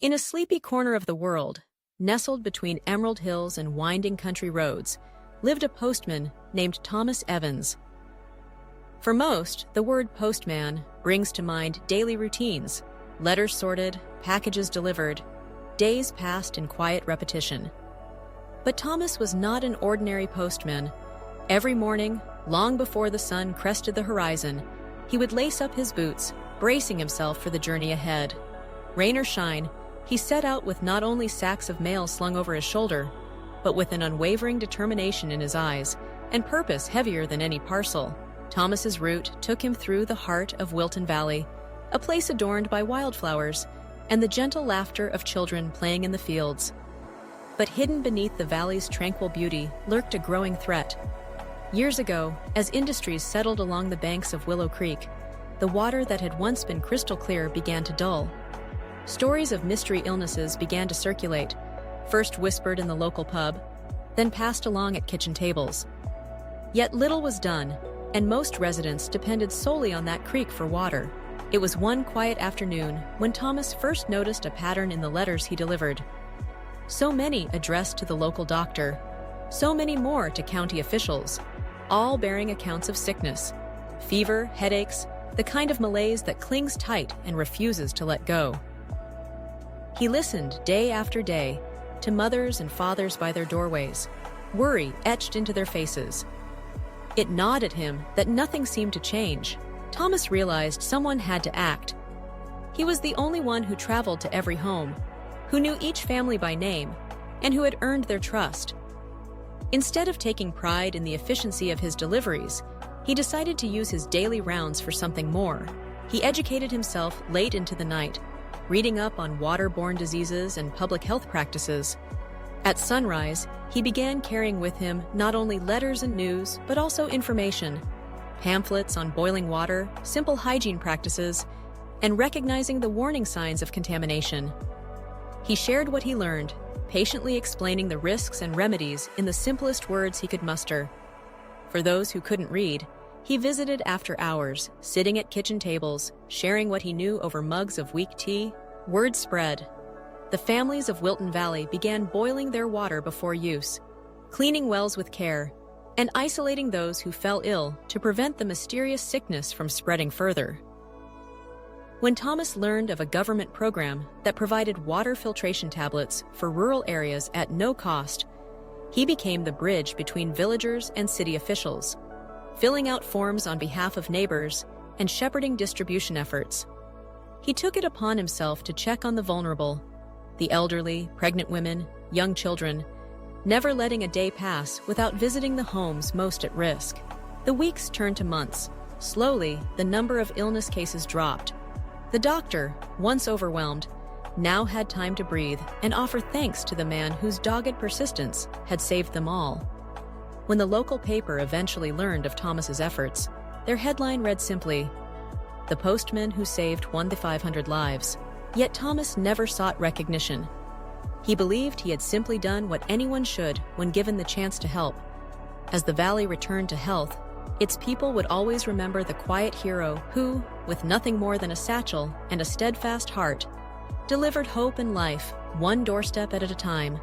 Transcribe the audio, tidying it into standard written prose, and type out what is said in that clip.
In a sleepy corner of the world, nestled between emerald hills and winding country roads, lived a postman named Thomas Evans. For most, the word postman brings to mind daily routines, letters sorted, packages delivered, days passed in quiet repetition. But Thomas was not an ordinary postman. Every morning, long before the sun crested the horizon, he would lace up his boots, bracing himself for the journey ahead. Rain or shine, he set out with not only sacks of mail slung over his shoulder, but with an unwavering determination in his eyes and purpose heavier than any parcel. Thomas's route took him through the heart of Wilton Valley, a place adorned by wildflowers and the gentle laughter of children playing in the fields. But hidden beneath the valley's tranquil beauty lurked a growing threat. Years ago, as industries settled along the banks of Willow Creek, the water that had once been crystal clear began to dull. Stories of mystery illnesses began to circulate, first whispered in the local pub, then passed along at kitchen tables. Yet little was done, and most residents depended solely on that creek for water. It was one quiet afternoon when Thomas first noticed a pattern in the letters he delivered. So many addressed to the local doctor, so many more to county officials, all bearing accounts of sickness, fever, headaches, the kind of malaise that clings tight and refuses to let go. He listened day after day to mothers and fathers by their doorways, worry etched into their faces. It gnawed at him that nothing seemed to change. Thomas realized someone had to act. He was the only one who traveled to every home, who knew each family by name, and who had earned their trust. Instead of taking pride in the efficiency of his deliveries, he decided to use his daily rounds for something more. He educated himself late into the night, reading up on waterborne diseases and public health practices. At sunrise, he began carrying with him not only letters and news, but also information, pamphlets on boiling water, simple hygiene practices, and recognizing the warning signs of contamination. He shared what he learned, patiently explaining the risks and remedies in the simplest words he could muster. For those who couldn't read, he visited after hours, sitting at kitchen tables, sharing what he knew over mugs of weak tea. Word spread. The families of Wilton Valley began boiling their water before use, cleaning wells with care, and isolating those who fell ill to prevent the mysterious sickness from spreading further. When Thomas learned of a government program that provided water filtration tablets for rural areas at no cost, he became the bridge between villagers and city officials, filling out forms on behalf of neighbors and shepherding distribution efforts. He took it upon himself to check on the vulnerable, the elderly, pregnant women, young children, never letting a day pass without visiting the homes most at risk. The weeks turned to months. Slowly, the number of illness cases dropped. The doctor, once overwhelmed, now had time to breathe and offer thanks to the man whose dogged persistence had saved them all. When the local paper eventually learned of Thomas's efforts, their headline read simply, "The postman who saved 1,500 lives." Yet Thomas never sought recognition. He believed he had simply done what anyone should when given the chance to help. As the valley returned to health, its people would always remember the quiet hero who, with nothing more than a satchel and a steadfast heart, delivered hope and life, one doorstep at a time.